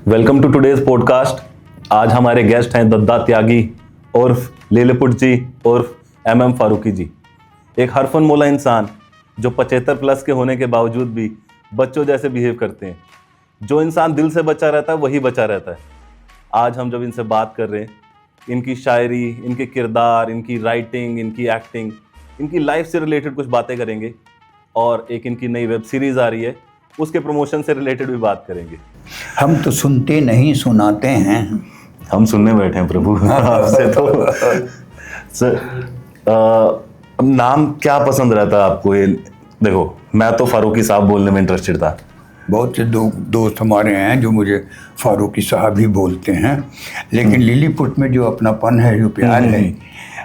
Welcome to today's podcast. आज हमारे guest हैं दद्दा त्यागी उर्फ लिलीपुट जी उर्फ एम फारूकी जी। एक हरफन मोला इंसान जो 75 प्लस के होने के बावजूद भी बच्चों जैसे बिहेव करते हैं। जो इंसान दिल से बचा रहता है वही बचा रहता है। आज हम जब इनसे बात कर रहे हैं, इनकी शायरी, इनके किरदार, इनकी राइटिंग, इनकी एक्टिंग, इनकी लाइफ से रिलेटेड कुछ बातें करेंगे और एक इनकी नई वेब सीरीज़ आ रही है उसके प्रमोशन से रिलेटेड भी बात करेंगे। हम तो सुनते नहीं सुनाते हैं। हम सुनने बैठे हैं प्रभु आपसे। तो सर, नाम क्या पसंद रहता है आपको? ये देखो, मैं तो फारूकी साहब बोलने में इंटरेस्टेड था। बहुत से दोस्त हमारे हैं जो मुझे फारूकी साहब ही बोलते हैं, लेकिन लिलीपुट में जो अपनापन है, जो प्यार है,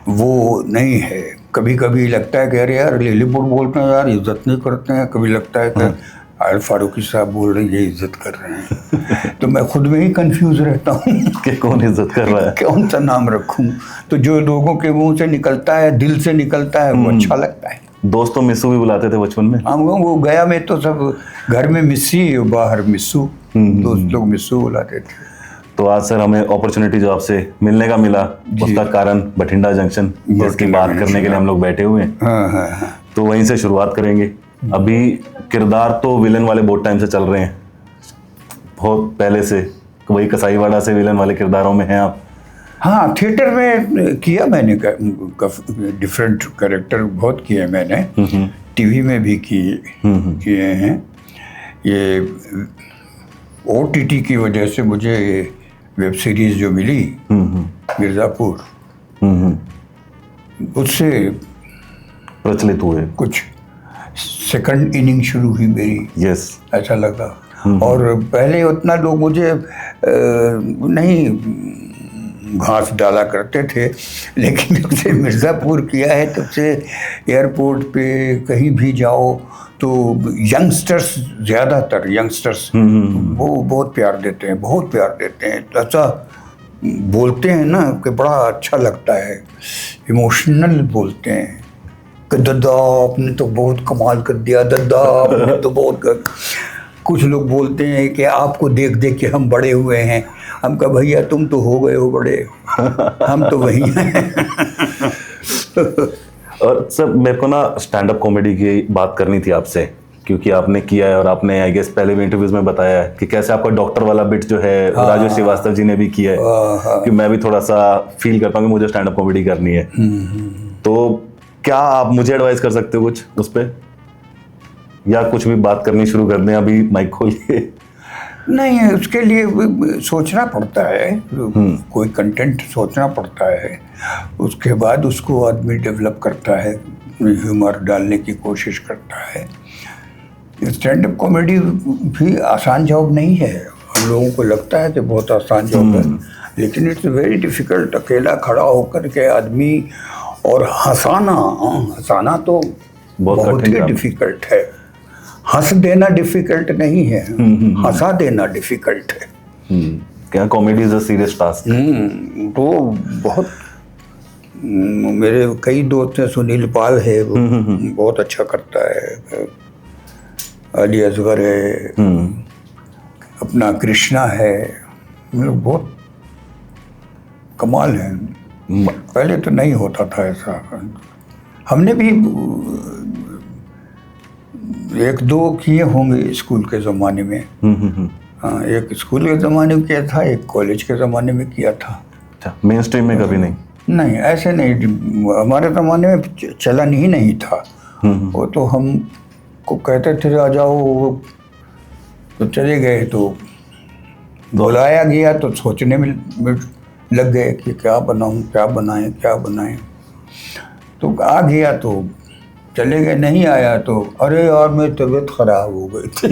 वो नहीं है। कभी कभी लगता है कि अरे यार लिलीपुट बोलते हैं यार, इज्जत नहीं करते हैं। कभी लगता है कि यार फारूकी साहब बोल रहे हैं, ये इज्जत कर रहे हैं। तो मैं खुद में ही कंफ्यूज रहता हूँ कि कौन इज्जत कर रहा है, कौन सा नाम रखूँ। तो जो लोगों के मुंह से निकलता है, दिल से निकलता है, वो अच्छा लगता है। दोस्तों मिस्सू भी बुलाते थे बचपन में। हम वो गया में तो सब घर में मिस्सी, बाहर मिस्सू, दोस्त लोग मिस्सू बुलाते थे। तो आज सर हमें अपॉर्चुनिटी जो आपसे मिलने का मिला, उसका कारण बठिंडा जंक्शन, जिसकी बात करने के लिए हम लोग बैठे हुए हैं। हाँ। तो वहीं से शुरुआत करेंगे। अभी किरदार तो विलन वाले बहुत टाइम से चल रहे हैं, बहुत पहले से। वही कसाईवाड़ा से विलन वाले किरदारों में हैं आप। हाँ, थिएटर में किया मैंने, डिफरेंट कैरेक्टर बहुत किए मैंने। टीवी में भी किए हैं। ये OTT की वजह से मुझे वेब सीरीज जो मिली मिर्ज़ापुर, उससे प्रचलित हुए। कुछ सेकंड इनिंग शुरू हुई मेरी। यस, ऐसा लगा। और पहले उतना लोग मुझे नहीं घास डाला करते थे, लेकिन जब से मिर्ज़ापुर किया है तब से एयरपोर्ट पे कहीं भी जाओ तो यंगस्टर्स, ज़्यादातर यंगस्टर्स वो बहुत प्यार देते हैं, बहुत प्यार देते हैं। ऐसा बोलते हैं ना कि बड़ा अच्छा लगता है, इमोशनल बोलते हैं कि दद्दा आपने तो बहुत कमाल कर दिया, दद्दा आपने तो बहुत कर। कुछ लोग बोलते हैं कि आपको देख देख के हम बड़े हुए हैं। हम कहा भैया तुम तो हो गए हो बड़े, हम तो वही हैं। और सर मेरे को ना स्टैंड अप कॉमेडी की बात करनी थी आपसे, क्योंकि आपने किया है और आपने आई गेस पहले भी इंटरव्यूज में बताया है कि कैसे आपका डॉक्टर वाला बिट जो है राजू श्रीवास्तव जी ने भी किया है। कि मैं भी थोड़ा सा फील करता हूँ कि मुझे स्टैंड अप कॉमेडी करनी है। तो क्या आप मुझे एडवाइस कर सकते हो कुछ उस पर, या कुछ भी बात करनी शुरू कर दें अभी माइक खोलिए? नहीं, उसके लिए सोचना पड़ता है, कोई कंटेंट सोचना पड़ता है, उसके बाद उसको आदमी डेवलप करता है, ह्यूमर डालने की कोशिश करता है। स्टैंड अप कॉमेडी भी आसान जॉब नहीं है। लोगों को लगता है कि बहुत आसान जॉब है, लेकिन इट्स वेरी डिफ़िकल्ट। अकेला खड़ा होकर के आदमी और हंसाना तो बहुत ही डिफ़िकल्ट है। हंस देना डिफिकल्ट नहीं है, हंसा देना डिफिकल्ट है। क्या comedy is a serious task. तो बहुत, मेरे कई दोस्त हैं, सुनील पाल है, वो बहुत अच्छा करता है, अली असगर है, अपना कृष्णा है, लोग बहुत कमाल है। पहले तो नहीं होता था ऐसा। हमने भी एक दो किए होंगे स्कूल के ज़माने में। हाँ, एक स्कूल के ज़माने में किया था, एक कॉलेज के ज़माने में किया था। अच्छा, मेन स्ट्रीम में कभी नहीं? नहीं, ऐसे नहीं। हमारे ज़माने में चलन ही नहीं था। वो तो हम को कहते थे आ जाओ, तो चले गए। तो बुलाया गया तो सोचने में लग गए कि क्या बनाऊं, क्या बनाएं। तो आ गया तो चले गए। नहीं आया तो अरे यार मेरी तबीयत खराब हो गई थी,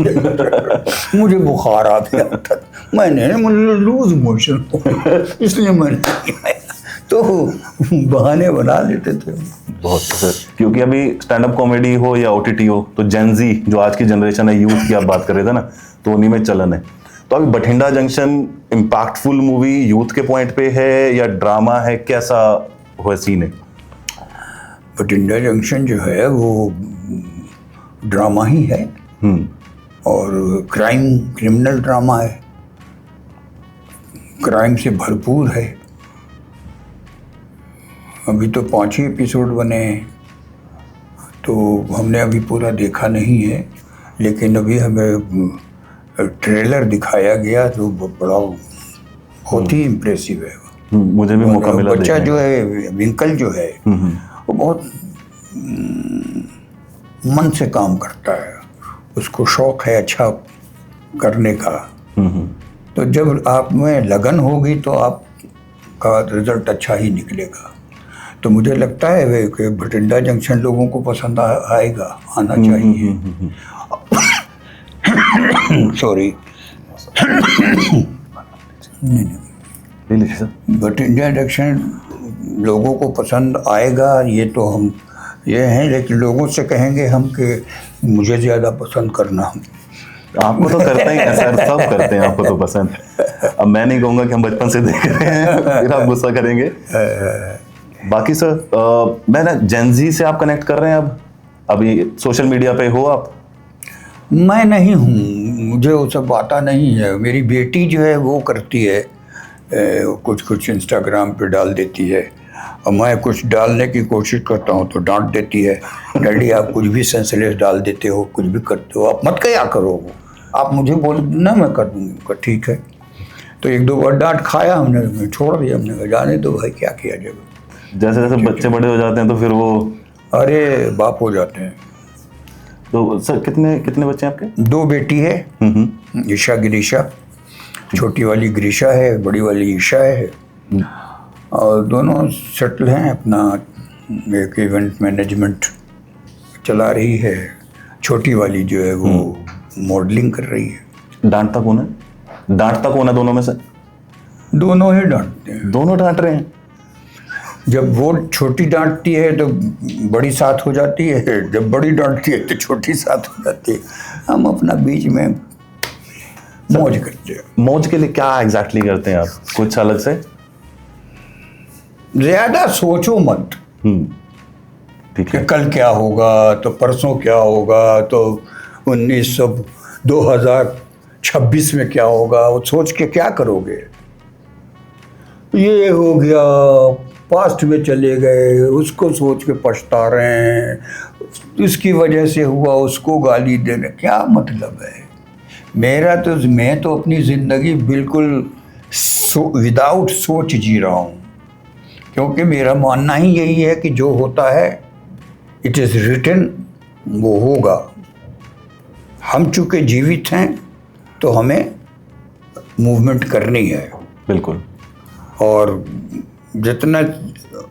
मुझे बुखार आ गया था, मुझे लूज मोशन हो, इसलिए मैं नहीं आया। तो बहाने बना लेते थे बहुत सर। क्योंकि अभी स्टैंड अप कॉमेडी हो या OTT हो, तो जेनजी जो आज की जनरेशन है, यूथ की आप बात कर रहे थे ना, तो उन्हीं में चलन है। तो अभी Bathinda junction impactful movie youth के पॉइंट पे है या ड्रामा है, कैसा हुआ सीन है? बठिंडा जंक्शन जो है वो ड्रामा ही है, और क्रिमिनल ड्रामा है। क्राइम से भरपूर है। अभी तो 5 ही एपिसोड बने हैं, तो हमने अभी पूरा देखा नहीं है, लेकिन अभी हमें ट्रेलर दिखाया गया जो बड़ा बहुत ही इम्प्रेसिव है। मुझे भी मौका मिला बच्चा देखने जो है विंकल जो है वो बहुत मन से काम करता है, उसको शौक है अच्छा करने का। तो जब आप में लगन होगी तो आपका रिजल्ट अच्छा ही निकलेगा। तो मुझे लगता है कि भटिंडा जंक्शन लोगों को पसंद आएगा, आना चाहिए। सॉरी भटिंडा जंक्शन लोगों को पसंद आएगा, ये तो हम ये हैं, लेकिन लोगों से कहेंगे हम कि मुझे ज़्यादा पसंद करना। आपको तो करते ही हैं सर, सब करते हैं आपको तो पसंद। अब मैं नहीं कहूँगा कि हम बचपन से देख रहे हैं, फिर आप गुस्सा करेंगे। बाकी सर मैं ना जेनजी से आप कनेक्ट कर रहे हैं अब, अभी सोशल मीडिया पे हो आप? मैं नहीं हूँ, मुझे वो सब आता नहीं है। मेरी बेटी जो है वो करती है, कुछ कुछ इंस्टाग्राम पे डाल देती है, और मैं कुछ डालने की कोशिश करता हूँ तो डांट देती है, डैडी आप कुछ भी सेंसलेस डाल देते हो, कुछ भी करते हो, आप मत क्या करो, आप मुझे बोल ना मैं कर दूँगी। ठीक है, तो 1-2 बार डांट खाया हमने, छोड़ दिया, हमने कहा जाने दो भाई, क्या किया जाएगा। जैसे जैसे बच्चे बड़े हो जाते हैं तो फिर वो अरे बाप हो जाते हैं। तो सर कितने कितने बच्चे हैं आपके? 2 बेटी है, ईशा गिरीशा, छोटी वाली ग्रीशा है, बड़ी वाली ईशा है, और दोनों सेटल हैं अपना, एक इवेंट मैनेजमेंट चला रही है। छोटी वाली जो है वो मॉडलिंग कर रही है। डांटता कौन है? डांटता कौन है दोनों में से? दोनों ही डांटते हैं। दोनों डांट रहे हैं? जब वो छोटी डांटती है तो बड़ी साथ हो जाती है, जब बड़ी डांटती है तो छोटी साथ हो जाती है। हम अपना बीच में मौज करते हैं। मौज के लिए क्या एग्जैक्टली करते हैं आप, कुछ अलग से? ज्यादा सोचो मत ठीक कि है। कल क्या होगा, तो परसों क्या होगा, तो 2026 में क्या होगा, वो सोच के क्या करोगे। ये हो गया, पास्ट में चले गए, उसको सोच के पछता रहे हैं, इसकी वजह से हुआ, उसको गाली देने, क्या मतलब है। मैं तो अपनी ज़िंदगी बिल्कुल विदाउट सोच जी रहा हूँ, क्योंकि मेरा मानना ही यही है कि जो होता है इट इज़ रिटन, वो होगा। हम चूँकि जीवित हैं तो हमें मूवमेंट करनी है। बिल्कुल। और जितना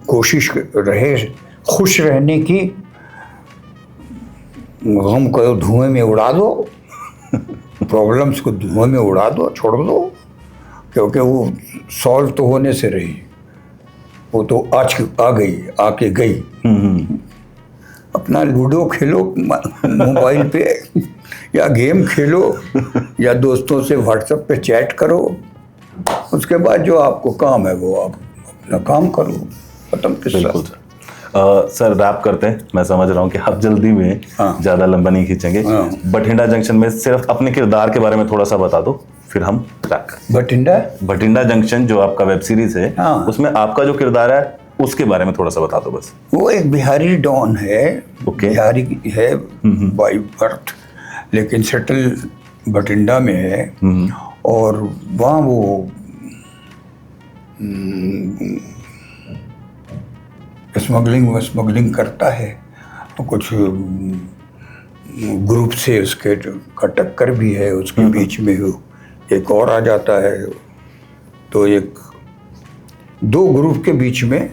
कोशिश रहे खुश रहने की, गम को धुएं में उड़ा दो, प्रॉब्लम्स को धुएं में उड़ा दो, छोड़ दो, क्योंकि वो सॉल्व तो होने से रही, वो तो आज आ गई, आके गई। अपना लूडो खेलो मोबाइल पे, या गेम खेलो, या दोस्तों से व्हाट्सएप पे चैट करो, उसके बाद जो आपको काम है वो आप अपना काम करो, खत्म किस्सा। बिल्कुल सर रैप करते हैं, मैं समझ रहा हूँ कि आप जल्दी में ज़्यादा लंबा नहीं खींचेंगे। भटिंडा जंक्शन में सिर्फ अपने किरदार के बारे में थोड़ा सा बता दो, फिर हम रैप करें। भटिंडा जंक्शन जो आपका वेब सीरीज है, उसमें आपका जो किरदार है उसके बारे में थोड़ा सा बता दो बस। वो एक बिहारी डॉन है, बिहारी है बाय बर्थ, लेकिन सेटल भटिंडा में है, और वहाँ वो स्मगलिंग करता है, तो कुछ ग्रुप से उसके का टक्कर भी है, उसके बीच में वो एक और आ जाता है, तो 2 ग्रुप के बीच में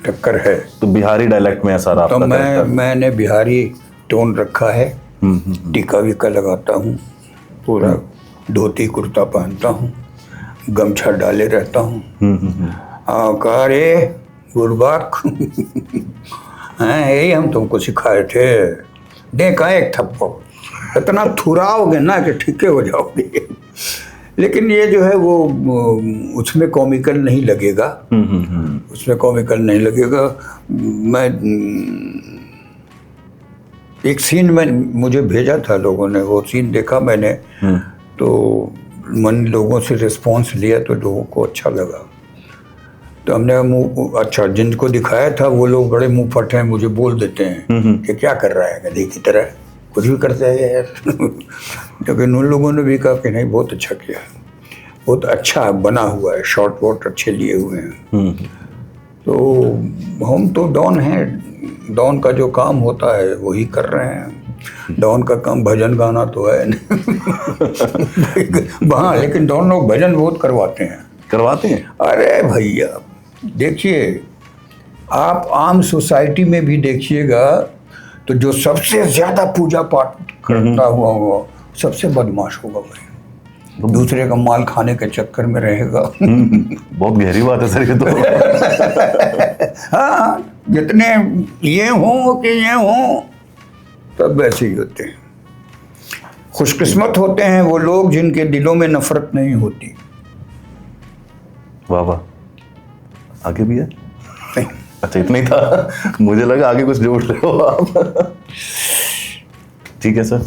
टक्कर है। तो बिहारी डायलेक्ट में ऐसा तो मैंने बिहारी टोन रखा है, टीका वीका लगाता हूँ, पूरा धोती कुर्ता पहनता हूँ, गमछा डाले रहता हूँ। कहा रे गुरबाक हैं, यही हम तुमको सिखाए थे, देखा एक थप्पड़, इतना थुराओगे ना कि ठीके हो जाओगे। लेकिन ये जो है वो उसमें कॉमिकल नहीं लगेगा, उसमें कॉमिकल नहीं लगेगा। मैं एक सीन में मुझे भेजा था लोगों ने, वो सीन देखा मैंने, तो मन लोगों से रिस्पॉन्स लिया तो लोगों को अच्छा लगा। तो हमने मुँह अच्छा जिनको दिखाया था वो लोग बड़े मुंह फट हैं, मुझे बोल देते हैं कि क्या कर रहा है गधे की तरह, कुछ भी करता है यार। लेकिन उन लोगों ने भी कहा कि नहीं बहुत अच्छा किया, बहुत अच्छा बना हुआ है, शॉर्ट वॉट अच्छे लिए हुए हैं। तो हम तो डॉन हैं, डॉन का जो काम होता है वही कर रहे हैं। डॉन का काम भजन गाना तो है नहीं। हाँ, लेकिन डॉन लोग भजन बहुत करवाते हैं। अरे भैया देखिए, आप आम सोसाइटी में भी देखिएगा तो जो सबसे ज्यादा पूजा पाठ करता हुआ होगा सबसे बदमाश होगा भाई, दूसरे का माल खाने के चक्कर में रहेगा। बहुत गहरी बात है सर ये तो। हाँ, जितने ये हों कि ये हों सब वैसे ही होते हैं। खुशकिस्मत होते हैं वो लोग जिनके दिलों में नफरत नहीं होती। वाह वाह, आगे भी है? नहीं। अच्छा इतना ही था, मुझे लगा आगे कुछ जोड़ रहे हो आप। ठीक है सर।